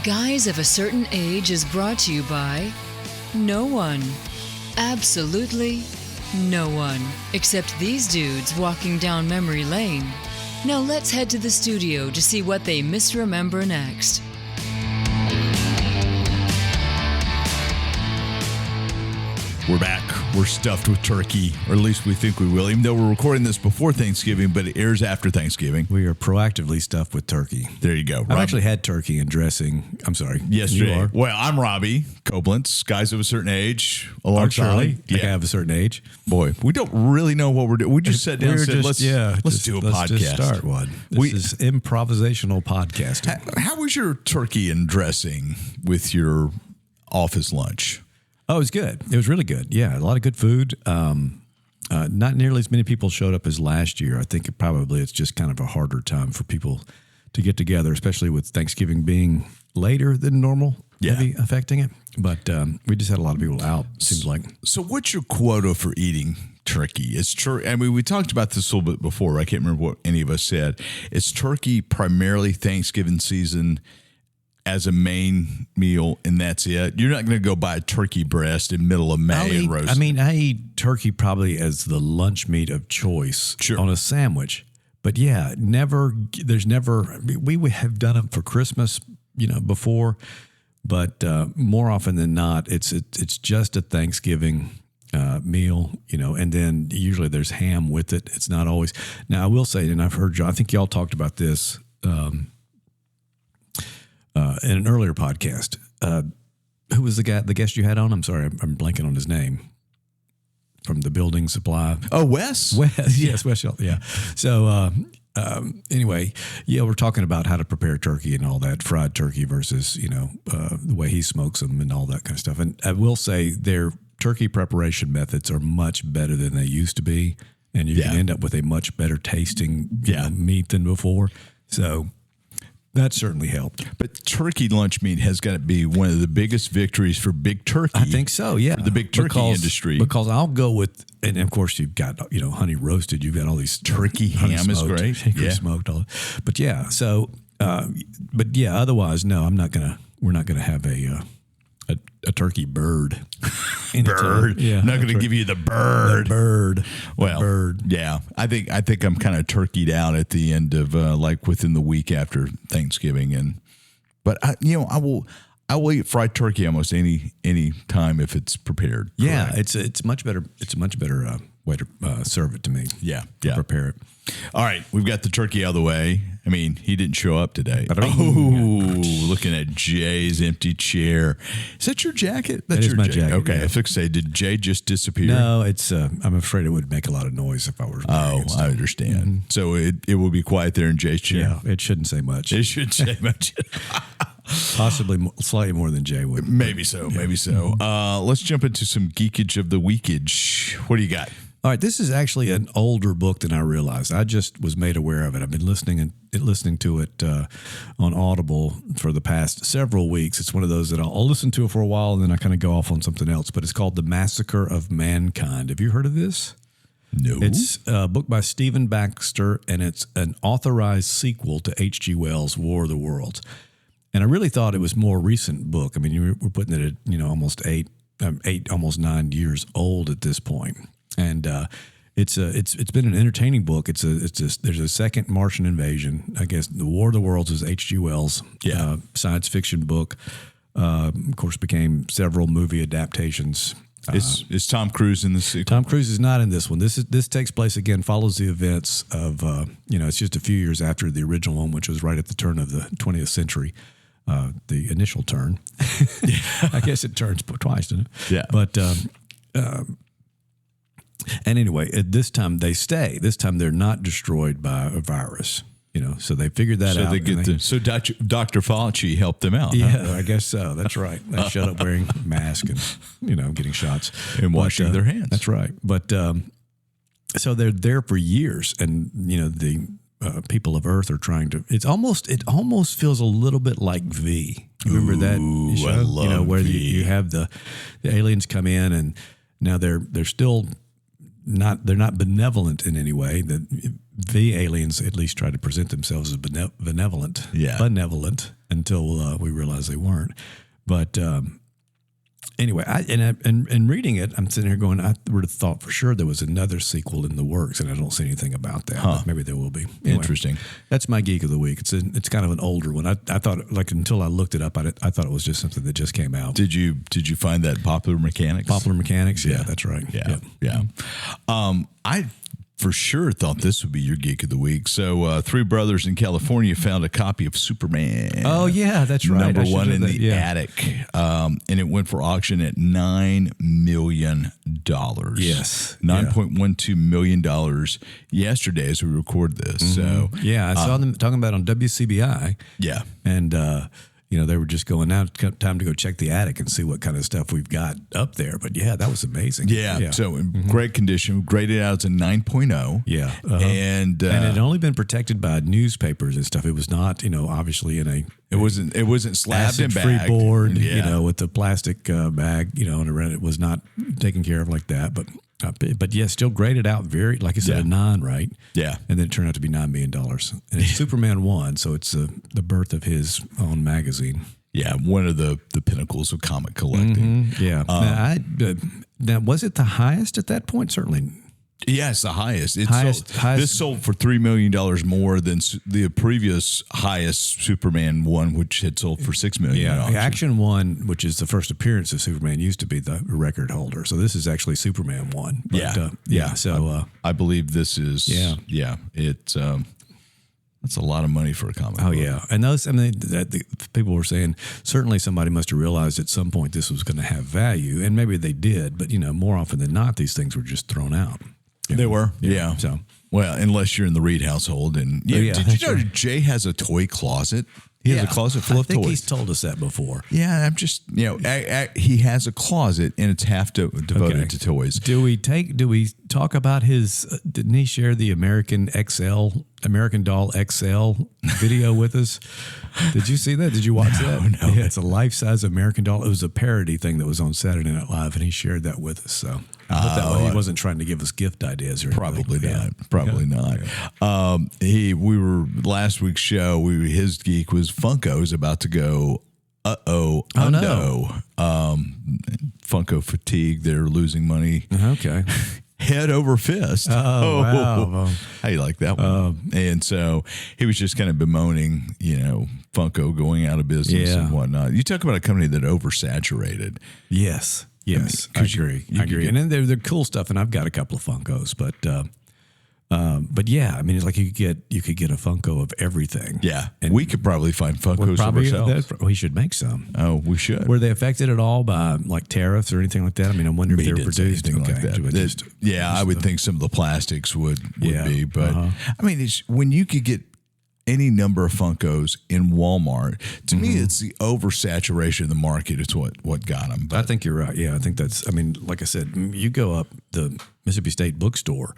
Guys of a Certain Age is brought to you by no one. Absolutely no one. Except these dudes walking down memory lane. Now let's head to the studio to see what they misremember next. We're back. We're stuffed with turkey, or at least we think we will, even though we're recording this before Thanksgiving, but it airs after Thanksgiving. We are proactively stuffed with turkey. There you go. I've actually had turkey and dressing. I'm sorry. Yesterday. You are. Well, I'm Robbie Koblentz, guys of a certain age. Alongside. I have a certain age. Boy, we don't really know what we're doing. We just sat down and said, let's do a podcast. Let's just start one. This is improvisational podcasting. How was your turkey and dressing with your office lunch? Oh, it was good. It was really good. Yeah, a lot of good food. Not nearly as many people showed up as last year. I think it's just kind of a harder time for people to get together, especially with Thanksgiving being later than normal, maybe affecting it. But we just had a lot of people out, seems like. So what's your quota for eating turkey? I mean, we talked about this a little bit before. I can't remember what any of us said. Is turkey primarily Thanksgiving season as a main meal, and that's it? You're not going to go buy a turkey breast in middle of May and roast it. I eat turkey probably as the lunch meat of choice on a sandwich. But yeah, we have done it for Christmas, before, but more often than not, it's just a Thanksgiving meal, and then usually there's ham with it. It's not always. Now I will say, and I've heard I think y'all talked about this, in an earlier podcast. Who was the guest you had on? I'm sorry, I'm blanking on his name. From the building supply. Oh, Wes? Yes, Wes. Yeah. So anyway, we're talking about how to prepare turkey and all that, fried turkey versus, the way he smokes them and all that kind of stuff. And I will say their turkey preparation methods are much better than they used to be. And you can end up with a much better tasting meat than before. So that certainly helped. But turkey lunch meat has got to be one of the biggest victories for big turkey. I think so, yeah. For the big turkey industry. Because I'll go with, and of course you've got, honey roasted. You've got all these turkey ham is great. Smoked. All that. But yeah, so, otherwise, no, we're not going to have a turkey bird. Bird. Yeah. I'm not going to give you the bird. The bird. Well, the bird. Yeah. I think I'm kind of turkeyed out at the end of within the week after Thanksgiving, but I will eat fried turkey almost any time if it's prepared. Yeah, correct. it's much better. It's a much better way to serve it to me. Yeah. Prepare it. All right, we've got the turkey out of the way. I mean, he didn't show up today. Looking at Jay's empty chair. Is that your jacket? That is my jacket. Okay, yeah. I was going to say, did Jay just disappear? No, it's. I'm afraid it would make a lot of noise if I were. I understand. Mm-hmm. So it will be quiet there in Jay's chair. Yeah, it shouldn't say much. It shouldn't say much. Possibly slightly more than Jay would. Maybe so. Yeah. Maybe so. Let's jump into some geekage of the weekage. What do you got? All right, this is actually an older book than I realized. I just was made aware of it. I've been listening to it on Audible for the past several weeks. It's one of those that I'll listen to it for a while and then I kind of go off on something else. But it's called The Massacre of Mankind. Have you heard of this? No. It's a book by Stephen Baxter, and it's an authorized sequel to H.G. Wells' War of the Worlds. And I really thought it was a more recent book. I mean, we're putting it at almost almost 9 years old at this point. And it's been an entertaining book. There's a second Martian invasion. I guess The War of the Worlds is H.G. Wells' science fiction book. Of course, became several movie adaptations. Is Tom Cruise in the sequel? Tom Cruise is not in this one. This takes place again, follows the events of it's just a few years after the original one, which was right at the turn of the 20th century. The initial turn. I guess it turns twice, doesn't it? Yeah. But and anyway, at this time they stay. This time they're not destroyed by a virus. So they figured that out. So Dr. Fauci helped them out. Yeah, huh? I guess so. That's right. They showed up wearing masks and getting shots and washing their hands. That's right. But so they're there for years, and the people of Earth are trying to. It almost feels a little bit like V. Remember that show? I love where V. you have the aliens come in, and now they're still they're not benevolent in any way. The aliens at least try to present themselves as benevolent until we realize they weren't. But anyway, and reading it, I'm sitting here going, I would have thought for sure there was another sequel in the works, and I don't see anything about that. But maybe there will be. Anyway, Interesting. That's my geek of the week. It's kind of an older one. I thought, like, until I looked it up, I thought it was just something that just came out. Did you find that Popular Mechanics? Popular Mechanics, yeah, that's right. Yeah. I for sure thought this would be your geek of the week. So, three brothers in California found a copy of Superman. Oh yeah, that's right. Number one in the attic, and it went for auction at $9 million. Yes, $9.12 million yesterday as we record this. So I saw them talking about it on WCBI. Yeah, and they were just going out. Time to go check the attic and see what kind of stuff we've got up there. But yeah, that was amazing. Yeah. So in great condition, graded out as a 9.0. Yeah, and it had only been protected by newspapers and stuff. It was not, obviously in a. It wasn't slabbed and free bagged. board, with the plastic bag, and around it was not taken care of like that. But yeah, still graded out very, like I said, a 9, right? Yeah. And then it turned out to be $9 million. And it's Superman 1, so it's the birth of his own magazine. Yeah, one of the pinnacles of comic collecting. Yeah. Now, was it the highest at that point? Certainly. Yeah, it's the highest. Highest. This sold for $3 million more than the previous highest Superman one, which had sold for $6 million. Yeah, Action 1, which is the first appearance of Superman, used to be the record holder. So this is actually Superman 1. But, So I believe this is. Yeah. It's that's a lot of money for a comic book. Oh yeah, and the people were saying certainly somebody must have realized at some point this was going to have value, and maybe they did. But more often than not, these things were just thrown out. They were, yeah. So, well, unless you're in the Reed household, and did you know Jay has a toy closet? He has a closet full of toys. I think he's told us that before. Yeah, I'm just he has a closet and it's half devoted to toys. Do we talk about his? Didn't he share the American Doll XL video with us? Did you see that? Did you watch that? No. Yeah, it's a life-size American doll. It was a parody thing that was on Saturday Night Live, and he shared that with us. So he wasn't trying to give us gift ideas or anything. Probably not. We were last week's show. His geek was Funko's about to go. No. Funko fatigue. They're losing money. Okay. Head over fist. Oh, wow. How you like that one? And so he was just kind of bemoaning, Funko going out of business and whatnot. You talk about a company that oversaturated. Yes. I agree. And then they're cool stuff, and I've got a couple of Funkos, but yeah, I mean, it's like you could get a Funko of everything. Yeah, and we could probably find Funkos of ourselves. We should make some. Oh, we should. Were they affected at all by like tariffs or anything like that? I mean, I wonder if they were produced like that. I would think some of the plastics would be, but I mean, when you could get any number of Funkos in Walmart, to me, it's the oversaturation of the market. It's what got them. But I think you're right. Yeah, I think that's. I mean, like I said, you go up the Mississippi State bookstore,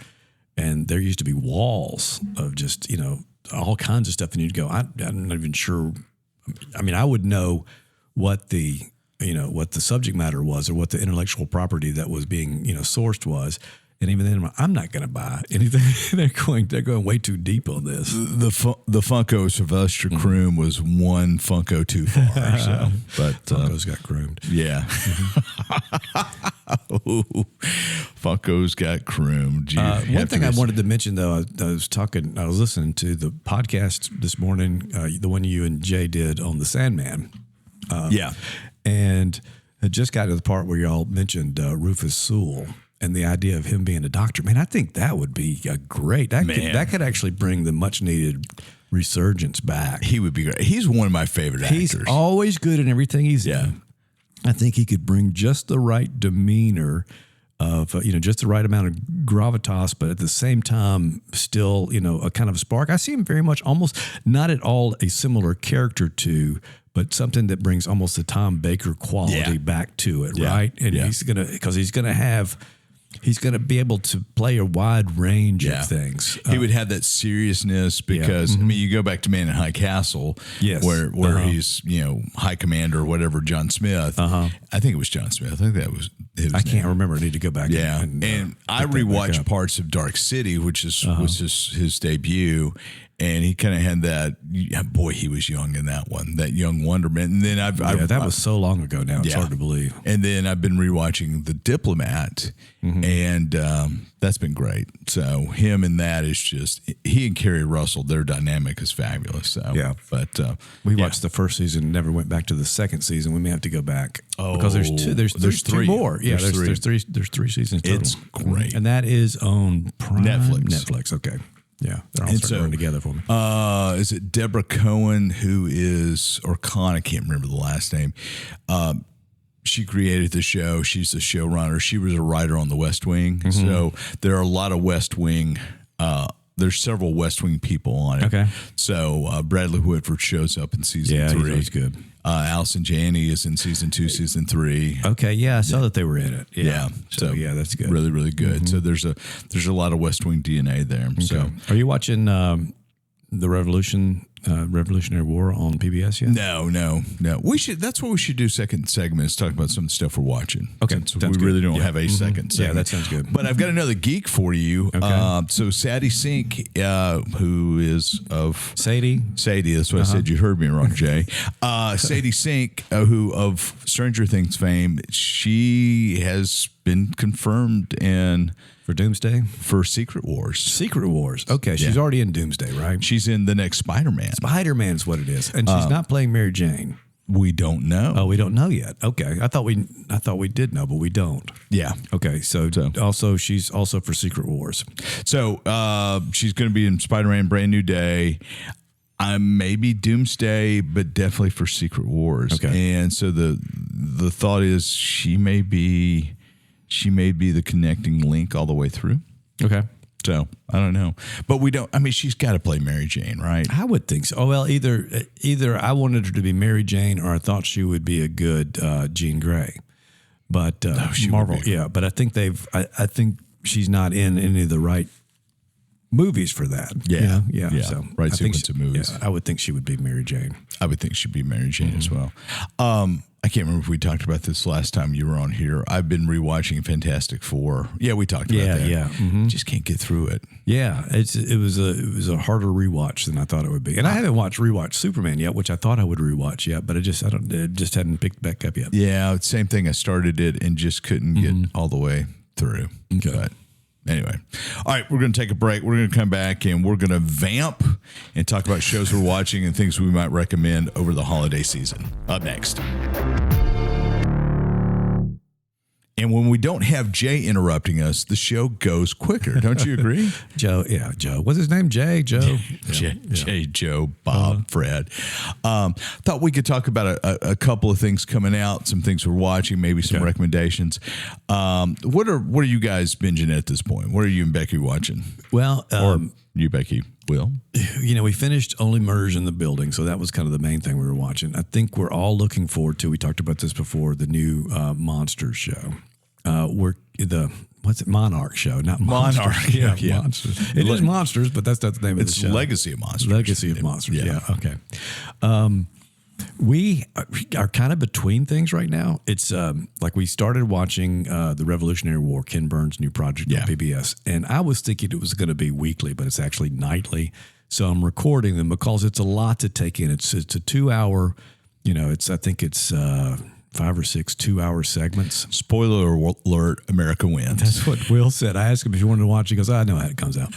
and there used to be walls of just, all kinds of stuff. And you'd go, I'm not even sure. I mean, I would know what the subject matter was or what the intellectual property that was being, sourced was. And even then, I'm not going to buy anything. They're going way too deep on this. The Funko Sylvester Croom was one Funko too far. So, but Funko's got groomed. Yeah. Funko's got groomed. One thing I wanted to mention, though, I was listening to the podcast this morning, the one you and Jay did on the Sandman. And I just got to the part where y'all mentioned Rufus Sewell. And the idea of him being a doctor, man, I think that would be a great. That could actually bring the much needed resurgence back. He would be great. He's one of my favorite actors. He's always good in everything he's in. I think he could bring just the right demeanor of just the right amount of gravitas, but at the same time still a kind of a spark. I see him very much almost not at all a similar character to, but something that brings almost the Tom Baker quality back to it, right? And he's gonna have He's going to be able to play a wide range of things. He would have that seriousness because, I mean, you go back to Man in High Castle, where he's, High Commander or whatever, John Smith. I think it was John Smith. I think that was his name. Can't remember. I need to go back. And I rewatched parts of Dark City, which was his debut. And he kind of had that, boy, he was young in that one, that young wonderment. And then that was so long ago now. It's hard to believe. And then I've been rewatching The Diplomat, and that's been great. So him and that is just, he and Kerry Russell, their dynamic is fabulous. So, but we watched the first season, never went back to the second season. We may have to go back because there's three more. Yeah, there's three seasons total. It's great, and that is on Prime Netflix. Okay. Yeah, they're all starting to run together for me. Is it Deborah Cohen or Khan? I can't remember the last name. She created the show. She's the showrunner. She was a writer on The West Wing. So there are a lot of West Wing. There's several West Wing people on it. Okay. So Bradley Whitford shows up in season 3. Yeah, he's good. Allison Janney is in season 2, season 3. Okay, yeah, I saw that they were in it. Yeah. So that's good. Really, really good. So there's a lot of West Wing DNA there. Okay. So are you watching the Revolutionary War on PBS yet? No. We should. That's what we should do. Second segment is talk about some of the stuff we're watching. Okay, we really don't have a second segment. Yeah, that sounds good. But I've got another geek for you. Okay. So Sadie Sink, who is of Sadie. That's what I said. You heard me wrong, Jay. Sadie Sink, who of Stranger Things fame, she has been confirmed for Doomsday? For Secret Wars. Secret Wars. Okay, she's already in Doomsday, right? She's in the next Spider-Man. Spider-Man's what it is. And she's not playing Mary Jane. We don't know. Oh, we don't know yet. Okay. I thought we did know, but we don't. Yeah. Okay. So also she's also for Secret Wars. So she's going to be in Spider-Man Brand New Day. Maybe Doomsday, but definitely for Secret Wars. Okay. And so the thought is she may be the connecting link all the way through. Okay. So I don't know, but we don't. I mean, she's got to play Mary Jane, right? I would think so. Oh well, either I wanted her to be Mary Jane, or I thought she would be a good Jean Grey. But Marvel, But I think I think she's not in any of the right movies for that. Yeah. So right sequence of movies. Yeah, I would think she would be Mary Jane. I would think she'd be Mary Jane as well. I can't remember if we talked about this last time you were on here. I've been rewatching Fantastic Four. Yeah, we talked about that. Yeah. Just can't get through it. Yeah, it was a harder rewatch than I thought it would be. And I haven't rewatched Superman yet, which I thought I would rewatch yet, but it just hadn't picked back up yet. Yeah, same thing. I started it and just couldn't get all the way through. Okay. But anyway, all right, we're going to take a break. We're going to come back and we're going to vamp and talk about shows we're watching and things we might recommend over the holiday season. Up next. And when we don't have Jay interrupting us, the show goes quicker. Don't you agree? Joe. What's his name? Joe? Jay, Joe, Bob, Fred. Thought we could talk about a couple of things coming out, some things we're watching, maybe some recommendations. What are you guys binging at this point? What are you and Becky watching? Well, or you, Becky, Will? We finished Only Murders in the Building, so that was kind of the main thing we were watching. I think we're all looking forward to, we talked about this before, the new Monsters show. What's it? Monarch show, not Monsters. Monarch. Yeah. Monsters. It is Monsters, but that's not the name of the show. It's Legacy of Monsters. Legacy of Monsters. Yeah. Okay. We are kind of between things right now. It's like we started watching the Revolutionary War, Ken Burns' new project on PBS, and I was thinking it was going to be weekly, but it's actually nightly. So I'm recording them because it's a lot to take in. It's a 2-hour. I think it's 5 or 6 2-hour segments. Spoiler alert, America wins. That's what Will said. I asked him if he wanted to watch it. He goes, I know how it comes out.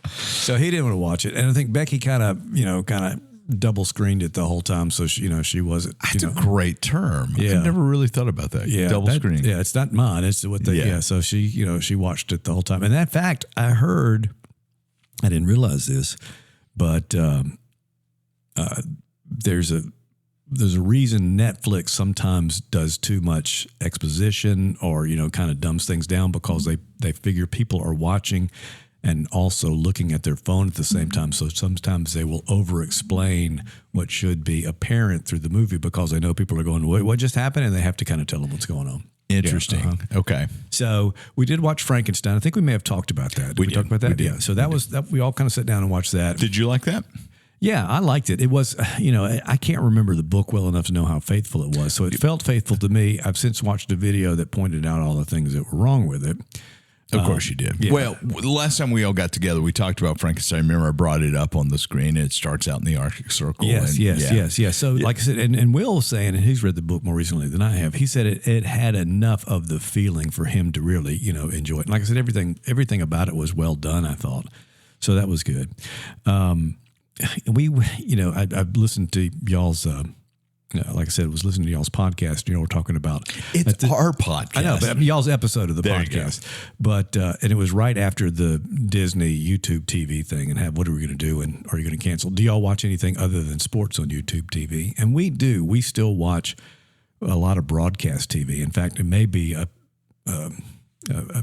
So he didn't want to watch it. And I think Becky kind of double screened it the whole time. So she wasn't. That's a great term. Yeah. I never really thought about that. Yeah. Double screen. Yeah. It's not mine. It's what they, So she watched it the whole time. And in fact, I heard, I didn't realize this, but there's a reason Netflix sometimes does too much exposition or, kind of dumbs things down because they figure people are watching and also looking at their phone at the same time. So sometimes they will over-explain what should be apparent through the movie because they know people are going, what just happened? And they have to kind of tell them what's going on. Interesting. Okay. So we did watch Frankenstein. I think we may have talked about that. Did we talk about that? Yeah. So that was that. We all kind of sat down and watched that. Did you like that? Yeah, I liked it. It was, I can't remember the book well enough to know how faithful it was. So it felt faithful to me. I've since watched a video that pointed out all the things that were wrong with it. Of course you did. Yeah. Well, the last time we all got together, we talked about Frankenstein. Remember, I brought it up on the screen. It starts out in the Arctic Circle. Yes. So, like I said, and Will was saying, and he's read the book more recently than I have. He said it had enough of the feeling for him to really, enjoy it. And like I said, everything about it was well done, I thought. So that was good. I've listened to y'all's. Like I said, was listening to y'all's podcast. We're talking about it's our podcast. I know, but y'all's episode of the podcast. But and it was right after the Disney YouTube TV thing, and what are we going to do? And are you going to cancel? Do y'all watch anything other than sports on YouTube TV? And we do. We still watch a lot of broadcast TV. In fact, it may be a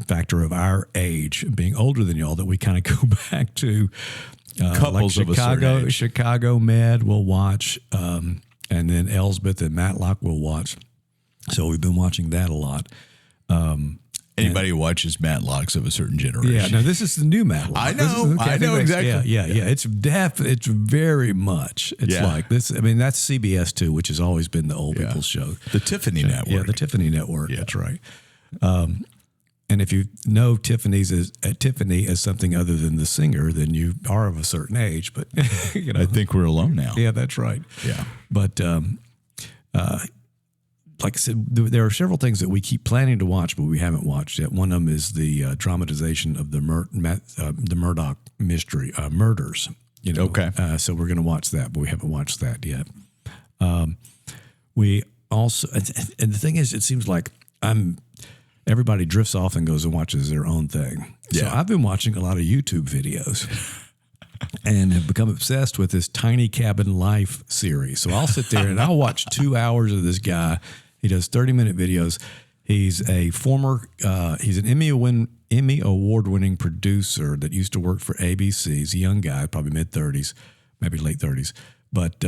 factor of our age, being older than y'all, that we kind of go back to. Couples like of a certain age. Chicago Med will watch. And then Elsbeth and Matlock will watch. So we've been watching that a lot. Anybody who watches Matlock's of a certain generation. Yeah, no, this is the new Matlock. I know. I know exactly. Yeah. It's it's very much. It's like this. I mean, that's CBS too, which has always been the old people's show. The Tiffany Network. Yeah, the Tiffany Network. Yeah. That's right. And if you know Tiffany as something other than the singer, then you are of a certain age. But I think we're alone now. Yeah, that's right. Yeah. But like I said, there are several things that we keep planning to watch, but we haven't watched yet. One of them is the dramatization of the Murdoch mystery, Murders. Okay. So we're going to watch that, but we haven't watched that yet. We also, and the thing is, it seems like everybody drifts off and goes and watches their own thing. So I've been watching a lot of YouTube videos and have become obsessed with this Tiny Cabin Life series. So I'll sit there and I'll watch 2 hours of this guy. He does 30-minute videos. He's a he's an Emmy Award-winning producer that used to work for ABC. He's a young guy, probably mid-30s, maybe late 30s. But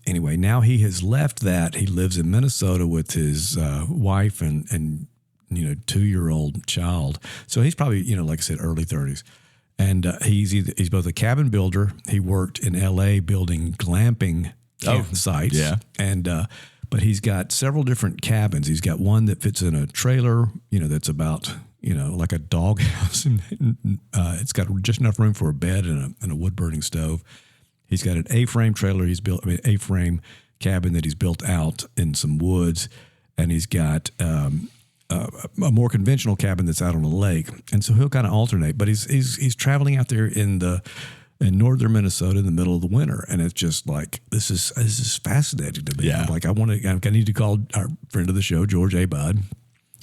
anyway, now he has left that. He lives in Minnesota with his wife and 2-year-old child. So he's probably, like I said, early 30s. And he's both a cabin builder. He worked in L.A. building glamping sites. Yeah. And but he's got several different cabins. He's got one that fits in a trailer, that's about like a dog house. It's got just enough room for a bed and a wood burning stove. He's got an A-frame trailer A-frame cabin that he's built out in some woods, and he's got a more conventional cabin that's out on a lake. And so he'll kind of alternate, but he's traveling out there in northern Minnesota in the middle of the winter, and it's just like this is fascinating to me. Yeah. I'm like, I need to call our friend of the show, George A. Budd,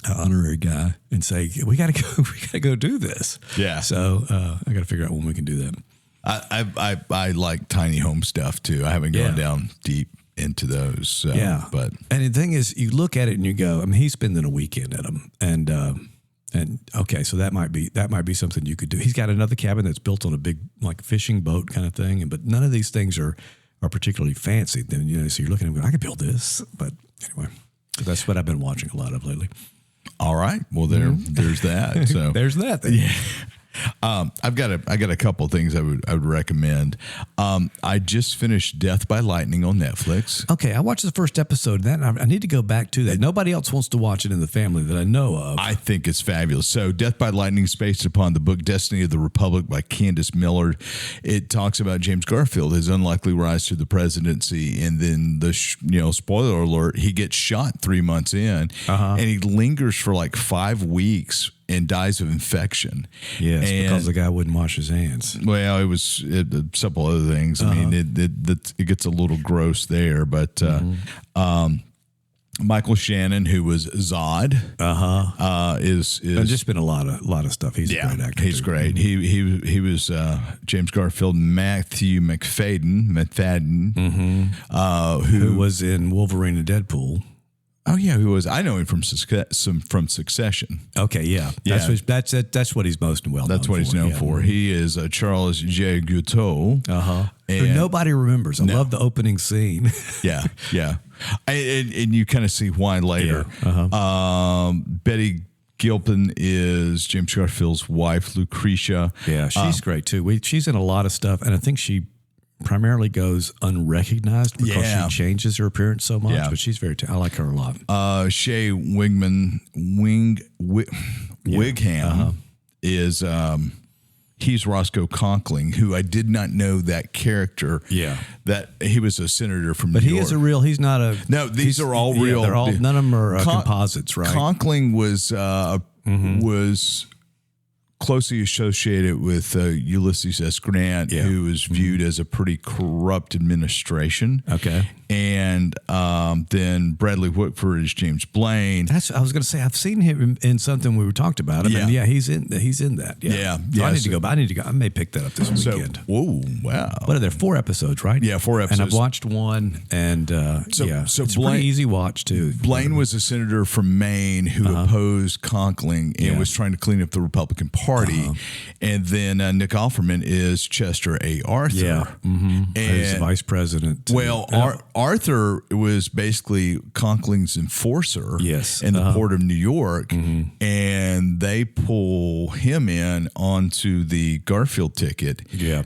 honorary guy, and say we got to go do this. Yeah. So I got to figure out when we can do that. I like tiny home stuff too. I haven't gone down deep into those. So, but the thing is, you look at it and you go, I mean, he's spending a weekend at them, and okay, so that might be something you could do. He's got another cabin that's built on a big like fishing boat kind of thing, but none of these things are particularly fancy. Then so you're looking at them going, I could build this, but anyway, that's what I've been watching a lot of lately. All right, well there's that. So there's that. Then. Yeah. I got a couple of things I would recommend. I just finished Death by Lightning on Netflix. Okay, I watched the first episode of that, and I need to go back to that. Nobody else wants to watch it in the family that I know of. I think it's fabulous. So Death by Lightning is based upon the book Destiny of the Republic by Candace Millard. It talks about James Garfield, his unlikely rise to the presidency, and then spoiler alert, he gets shot 3 months in, and he lingers for like 5 weeks and dies of infection. Yes, because the guy wouldn't wash his hands. Well, it was several other things. I mean, it gets a little gross there, but Michael Shannon, who was Zod, is there's just been a lot of stuff. He's a great actor. He's great. He was James Garfield, Matthew McFadden, who was in Wolverine and Deadpool. Oh yeah, who was? I know him from Succession. Okay, yeah. That's what he's most well known for. That's what he's known for. He is Charles J. Guiteau. Who nobody remembers. I love the opening scene. yeah. And you kind of see why later. Betty Gilpin is James Garfield's wife, Lucretia. Yeah, she's great too. She's in a lot of stuff, and I think she primarily goes unrecognized because she changes her appearance so much. But she's I like her a lot. Shea Wigham is he's Roscoe Conkling, who I did not know that character. Yeah, that he was a senator from New York. But he is a real. He's not a. No, these are all real. They're all. None of them are composites, right? Conkling was closely associated with Ulysses S. Grant, who was viewed as a pretty corrupt administration. Okay. And then Bradley Whitford is James Blaine. I was going to say, I've seen him in something we were talked about. And he's in that. Yeah. So I need to go. I may pick that up this weekend. Whoa, wow. What are there? 4 episodes, right? Yeah, 4 episodes. And I've watched one, and so it's Blaine, a pretty easy watch too. Blaine was a senator from Maine who opposed Conkling and was trying to clean up the Republican Party. And then Nick Offerman is Chester A. Arthur. Yeah. And he's the vice president. Well, Arthur was basically Conkling's enforcer in the port of New York, and they pull him in onto the Garfield ticket. Yeah.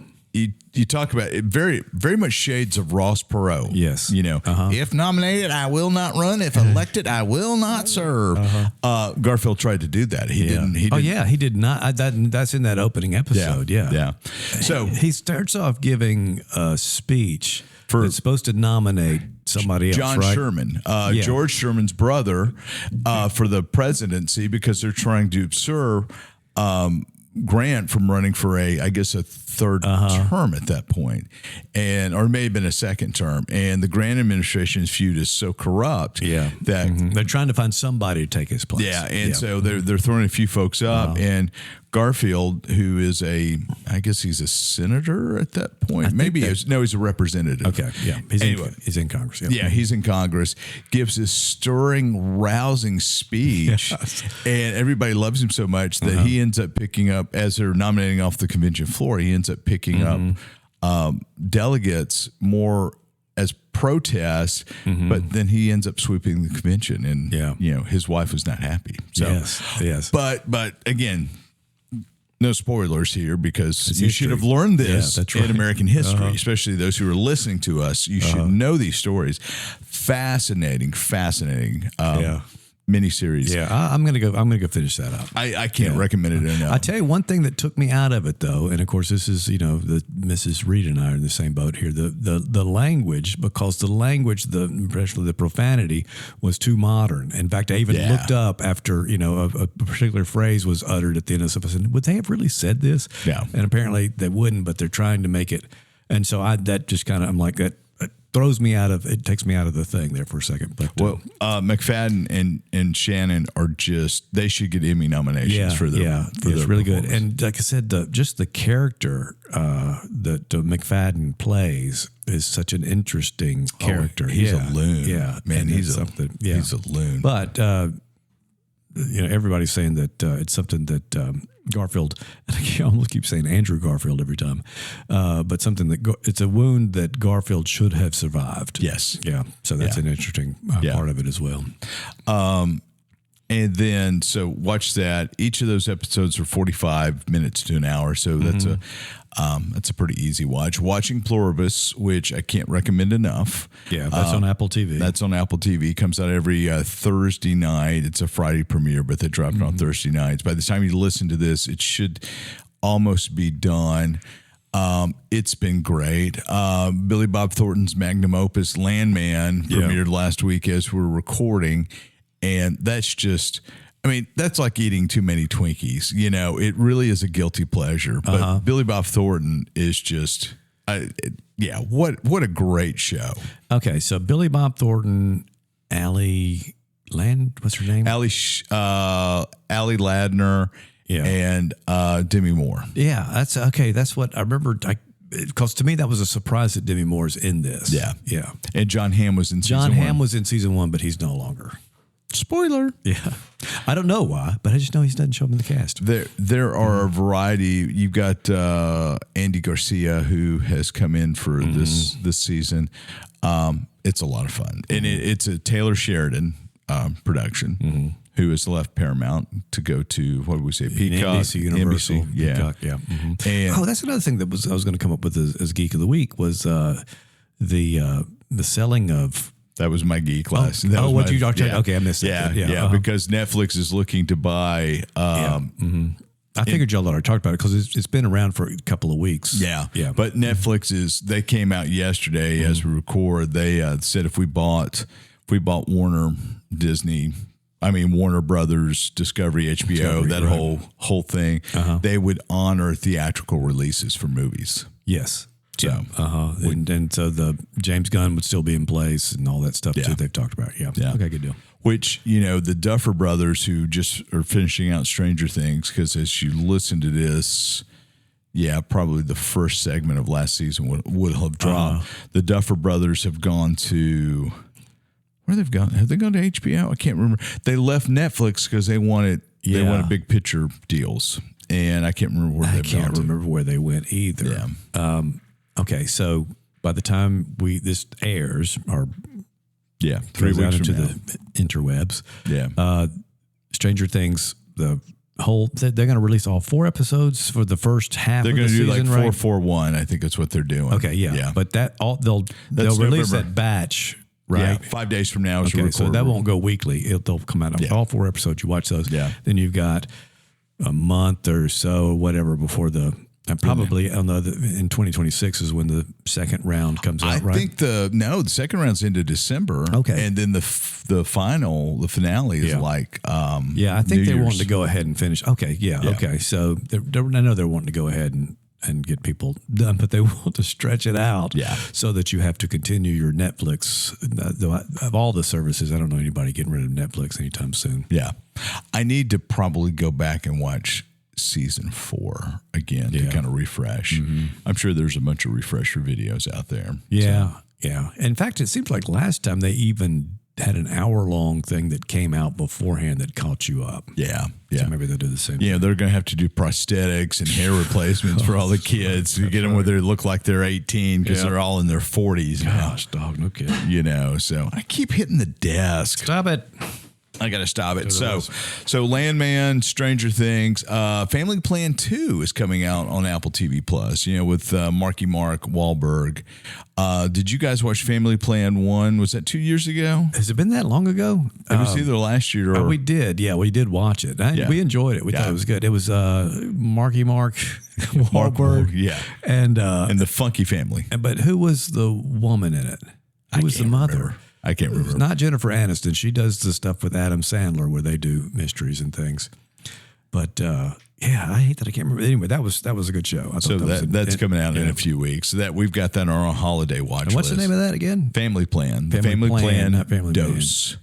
You talk about it, very, very much shades of Ross Perot. Yes. If nominated, I will not run. If elected, I will not serve. Garfield tried to do that. He didn't. He did not. That's in that opening episode. Yeah. So he starts off giving a speech that's supposed to nominate somebody else, John Sherman, George Sherman's brother, for the presidency, because they're trying to absorb Grant from running for a third term at that point, or it may have been a second term. And the Grant administration is viewed as so corrupt that they're trying to find somebody to take his place. So they're throwing a few folks up, and Garfield, who is he's a senator at that point. He's a representative. Okay, he's in Congress. Yeah, he's in Congress. Gives this stirring, rousing speech, and everybody loves him so much that he ends up picking up, as they're nominating off the convention floor, he ends up picking up delegates more as protest, but then he ends up sweeping the convention, and his wife was not happy. So, yes. But again, no spoilers here, because you should have learned this in American history, especially those who are listening to us. You should know these stories. Fascinating miniseries. Yeah, I'm gonna go finish that up. I can't recommend it enough. I tell you one thing that took me out of it, though, and of course this is the Mrs. Reed and I are in the same boat here. The language, because especially the profanity was too modern. In fact, I even looked up after a particular phrase was uttered at the end of something. I said, would they have really said this? Yeah, and apparently they wouldn't, but they're trying to make it. And so that just kind of, I'm like that. Throws me out of it. Takes me out of the thing there for a second. But McFadden and Shannon are they should get Emmy nominations for their it's really good. And like I said, the character that McFadden plays is such an interesting character. He's a loon. Man, he's a loon. But everybody's saying that it's something that Garfield, and I almost keep saying Andrew Garfield every time, but something that it's a wound that Garfield should have survived. Yes. Yeah. So that's an interesting part of it as well. And then, so watch that. Each of those episodes are 45 minutes to an hour. So that's a pretty easy watch. Watching Pluribus, which I can't recommend enough. Yeah, that's on Apple TV. That's on Apple TV. Comes out every Thursday night. It's a Friday premiere, but they drop it on Thursday nights. By the time you listen to this, it should almost be done. It's been great. Billy Bob Thornton's magnum opus, Landman, premiered last week as we're recording. And that's just, that's like eating too many Twinkies. It really is a guilty pleasure. But Billy Bob Thornton is just, what a great show. Okay, so Billy Bob Thornton, what's her name? Allie Ladner, and Demi Moore. Yeah, that's okay. That's what I remember. Because to me, that was a surprise that Demi Moore's in this. Yeah. And John Hamm was in season 1. John Hamm was in season 1, but he's no longer. Spoiler. Yeah. I don't know why, but I just know he doesn't show up in the cast. There are a variety. You've got Andy Garcia, who has come in for this season. It's a lot of fun. And it's a Taylor Sheridan production, who has left Paramount to go to, what did we say, Peacock? NBC, Universal. NBC, yeah. Peacock, yeah. And that's another thing that I was going to come up with as Geek of the Week was the selling of... that was my geek last. What you talked about? Okay, I missed that. Yeah, yeah, because Netflix is looking to buy. I figured y'all already talked about it because it's been around for a couple of weeks. Yeah. But Netflix they came out yesterday as we record. They said if we bought Warner Brothers, Discovery, HBO, that whole thing, they would honor theatrical releases for movies. Yes. So, and so the James Gunn would still be in place and all that stuff too. They've talked about. Yeah. Okay, good deal. Which, the Duffer Brothers, who just are finishing out Stranger Things, because as you listen to this, probably the first segment of last season would have dropped. The Duffer Brothers have gone to, where they've gone? Have they gone to HBO? I can't remember. They left Netflix because they wanted big picture deals, and I can't remember where they've gone. I can't remember where they went either. Yeah. Okay, so by the time this airs, or 3 weeks into from now, the interwebs, Stranger Things, they're going to release all 4 episodes for the first half. They're going to do season, like 4, right? 4, 1. I think that's what they're doing. Okay, yeah. But they'll release that batch. Right, 5 days from now. Okay, so that won't go weekly. They'll come out all 4 episodes. You watch those. Yeah. Then you've got a month or so, whatever, before probably in 2026 is when the second round comes out. Right? I think the second round's into December. Okay, and then the finale is like I think they want to go ahead and finish. Okay, okay. So I know they're wanting to go ahead and get people done, but they want to stretch it out so that you have to continue your Netflix. Of all the services, I don't know anybody getting rid of Netflix anytime soon. Yeah. I need to probably go back and watch season 4 again to kind of refresh. I'm sure there's a bunch of refresher videos out there. Yeah. In fact, it seems like last time they even had an hour-long thing that came out beforehand that caught you up. Yeah. So maybe they'll do the same thing. They're going to have to do prosthetics and hair replacements for all the kids to get them where they look like they're 18 because they're all in their 40s now. Gosh, dog, no kidding. So I keep hitting the desk. Stop it. I got to stop it. So Landman, Stranger Things, Family Plan 2 is coming out on Apple TV Plus, with Marky Mark Wahlberg. Did you guys watch Family Plan 1? Was that 2 years ago? Has it been that long ago? It was either last year or... we did. Yeah, we did watch it. We enjoyed it. We thought it was good. It was Marky Mark Wahlberg. And the Funky Family. But who was the woman in it? Who was the mother? Remember. I can't remember. It's not Jennifer Aniston. She does the stuff with Adam Sandler where they do mysteries and things. But I hate that I can't remember. Anyway, that was a good show. That's coming out in a few weeks. So that we've got that on our holiday watch list. What's the name of that again? Family Plan. Family Plan, not Family Dose. Man.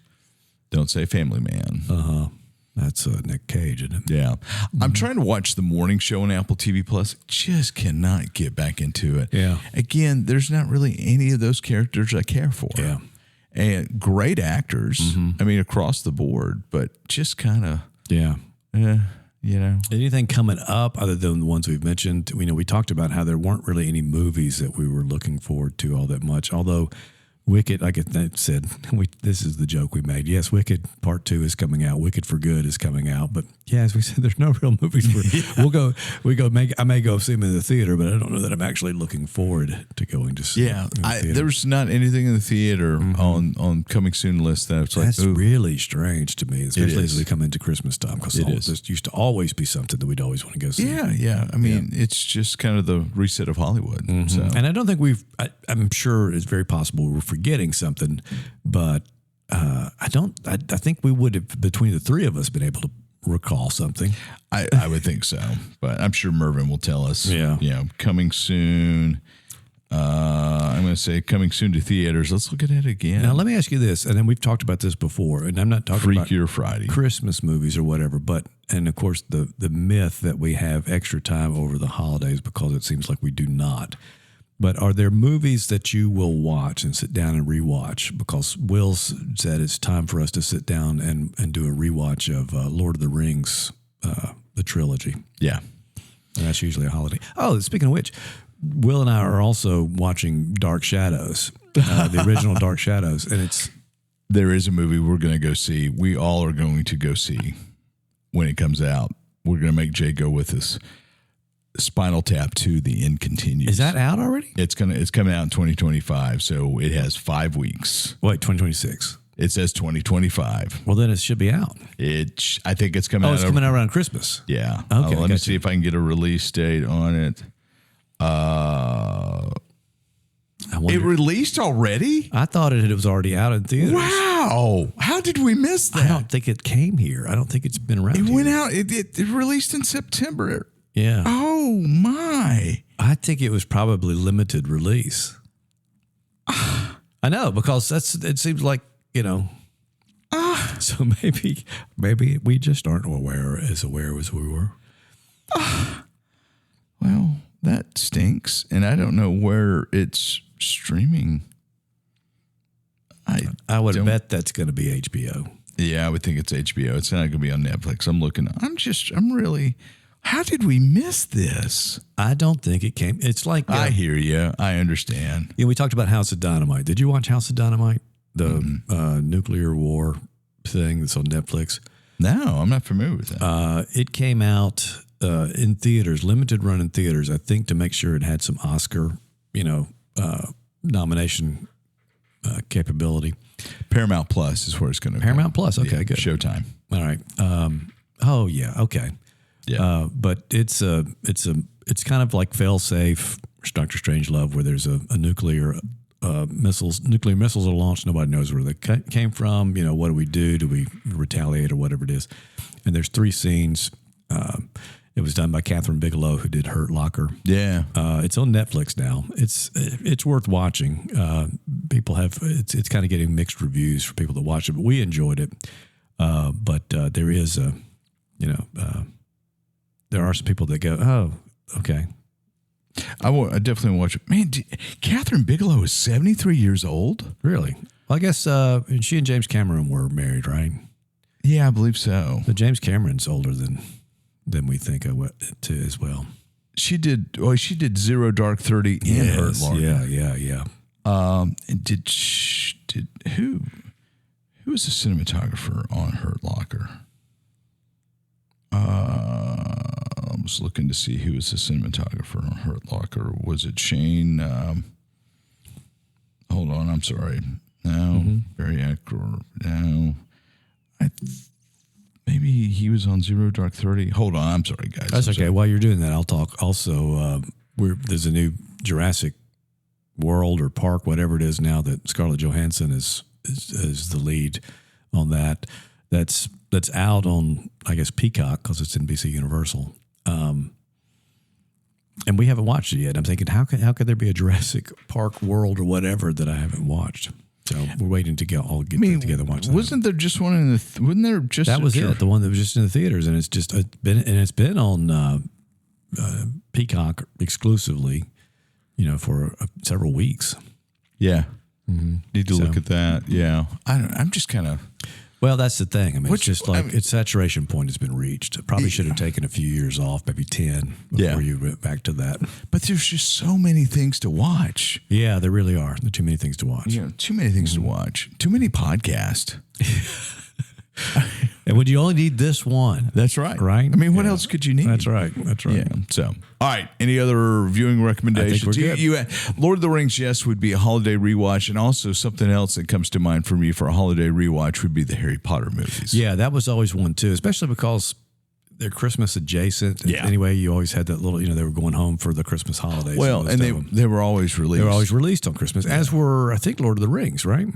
Don't say Family Man. That's Nick Cage, isn't it? Yeah. I'm trying to watch the morning show on Apple TV Plus. Just cannot get back into it. Yeah. Again, there's not really any of those characters I care for. Yeah. And great actors, across the board, but just kind of, Anything coming up other than the ones we've mentioned? We talked about how there weren't really any movies that we were looking forward to all that much, although Wicked, like I said, this is the joke we made. Yes, Wicked Part 2 is coming out. Wicked for Good is coming out. But yeah, as we said, there's no real movies. I may go see them in the theater, but I don't know that I'm actually looking forward to going to see them. There's not anything in the theater on coming soon list that's like, that's really strange to me, especially as we come into Christmas time, because this used to always be something that we'd always want to go see. Yeah. It's just kind of the reset of Hollywood. So. And I don't think I'm sure it's very possible we're forgetting something, but I think we would have, between the three of us, been able to recall something. I would think so, but I'm sure Mervyn will tell us. Coming soon. I'm going to say coming soon to theaters. Let's look at it again. Now, let me ask you this, and then we've talked about this before, and I'm not talking about Freakier Friday, Christmas movies or whatever, and of course the myth that we have extra time over the holidays, because it seems like we do not. But are there movies that you will watch and sit down and rewatch? Because Will said it's time for us to sit down and do a rewatch of Lord of the Rings, the trilogy. Yeah. And that's usually a holiday. Oh, speaking of which, Will and I are also watching Dark Shadows, the original Dark Shadows. And there is a movie we're going to go see. We all are going to go see when it comes out. We're going to make Jay go with us. Spinal Tap 2, The End Continues. Is that out already? It's coming out in 2025, so it has 5 weeks. Wait, 2026? It says 2025. Well, then it should be out. I think it's coming out. Oh, it's coming out around Christmas. Yeah. Okay. Let me see if I can get a release date on it. It released already? I thought it was already out in theaters. Wow. How did we miss that? I don't think it came here. I don't think it's been around. It went out. It released in September. Yeah. Oh, my. I think it was probably limited release. I know, because it seems like, so maybe we just aren't aware as we were. Well, that stinks. And I don't know where it's streaming. I would bet that's going to be HBO. Yeah, I would think it's HBO. It's not going to be on Netflix. I'm really... How did we miss this? I don't think it came. It's like I hear you. I understand. We talked about House of Dynamite. Did you watch House of Dynamite? The nuclear war thing that's on Netflix. No, I'm not familiar with that. It came out in theaters, limited run in theaters, I think, to make sure it had some Oscar, nomination capability. Paramount Plus is where it's going to. Paramount Plus. Okay, good. Showtime. All right. Oh yeah. Okay. Yeah. But it's kind of like fail-safe Dr. Strangelove, where there's a nuclear missiles are launched. Nobody knows where they came from. What do we do? Do we retaliate or whatever it is? And there's 3 scenes. It was done by Catherine Bigelow, who did Hurt Locker. Yeah. It's on Netflix now. It's worth watching. People have it's kind of getting mixed reviews for people that watch it, but we enjoyed it. But there is there are some people that go, oh, okay. I definitely watch it. Man, Catherine Bigelow is 73 years old? Really? Well, I guess she and James Cameron were married, right? Yeah, I believe so. But James Cameron's older than we think too as well. She did Zero Dark 30 and Hurt Locker. Yeah. And did who was the cinematographer on Hurt Locker? I was looking to see who was the cinematographer on Hurt Locker. Was it Shane? Hold on, I'm sorry. No, Barry Acker. No, maybe he was on Zero Dark 30. Hold on, I'm sorry, guys. That's okay. While you're doing that, I'll talk. Also, there's a new Jurassic World or Park, whatever it is now, that Scarlett Johansson is the lead on that. That's out on, I guess, Peacock, because it's NBC Universal. And we haven't watched it yet. I'm thinking, how could there be a Jurassic Park World or whatever that I haven't watched? So we're waiting to get together and watch that. Wasn't there just one in the? Wasn't there just that was it? The one that was just in the theaters, and it's been on Peacock exclusively, for several weeks. Yeah, need to look at that. Yeah, I'm just kind of. Well, that's the thing. I mean, it's just like its saturation point has been reached. It probably should have taken a few years off, maybe 10, before you went back to that. But there's just so many things to watch. Yeah, there really are. There are too many things to watch. Too many things to watch. Too many podcasts. And when you only need this one. That's right. Right? I mean, what else could you need? That's right. Yeah. So, all right. Any other viewing recommendations? I think we're good. Lord of the Rings, yes, would be a holiday rewatch. And also something else that comes to mind for me for a holiday rewatch would be the Harry Potter movies. Yeah, that was always one too, especially because they're Christmas adjacent. Yeah. Anyway, you always had that little, they were going home for the Christmas holidays. Well, and they were always released. They were always released on Christmas, as were, I think, Lord of the Rings, right?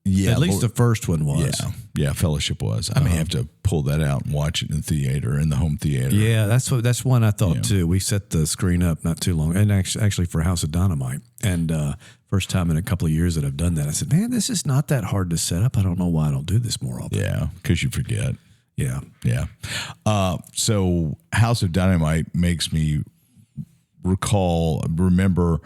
Yeah. At least the first one was. Yeah, Fellowship was. I may have to pull that out and watch it in the theater, in the home theater. Yeah, that's one I thought too. We set the screen up not too long, and actually for House of Dynamite. And first time in a couple of years that I've done that, I said, man, this is not that hard to set up. I don't know why I don't do this more often. Yeah, because you forget. Yeah. Yeah. So House of Dynamite makes me remember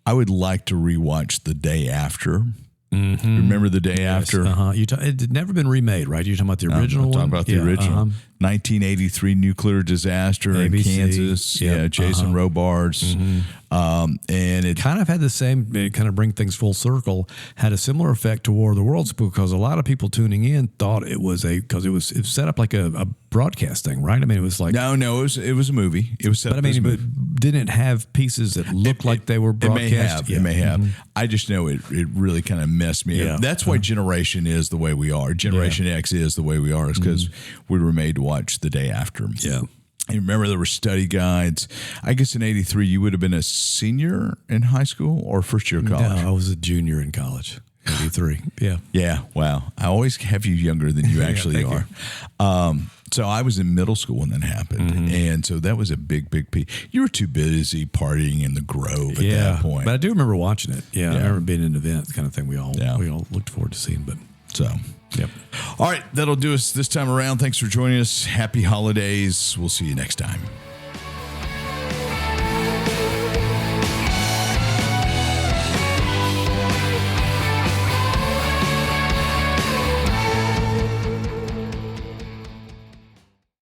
I would like to rewatch The Day After. Mm-hmm. Remember The Day After? It had never been remade, right? You're talking about the original I'm one? talking about the original. 1983 nuclear disaster ABC, in Kansas. yep, Yeah, Jason Robards. And it kind of had the same, it kind of bring things full circle, had a similar effect to War of the Worlds because a lot of people tuning in thought it was because it was set up like a broadcast thing, right? I mean, it was like no, it was a movie. It was set but up I mean, as a but movie. didn't it have pieces that looked like they were broadcast? It may have. I just know it really kind of messed me up. That's why Generation is the way we are. Generation X is the way we are. It's because we were made to watch The Day After. Yeah. You remember there were study guides. I guess in 83 you would have been a senior in high school or first year of college. No, I was a junior in college. 83. Yeah. Yeah. Wow. I always have you younger than you actually are. So I was in middle school when that happened. And so that was a big piece. You were too busy partying in the Grove at that point. But I do remember watching it. Yeah. I remember being in an event kind of thing we all looked forward to seeing. But so, yep. All right. That'll do us this time around. Thanks for joining us. Happy holidays. We'll see you next time.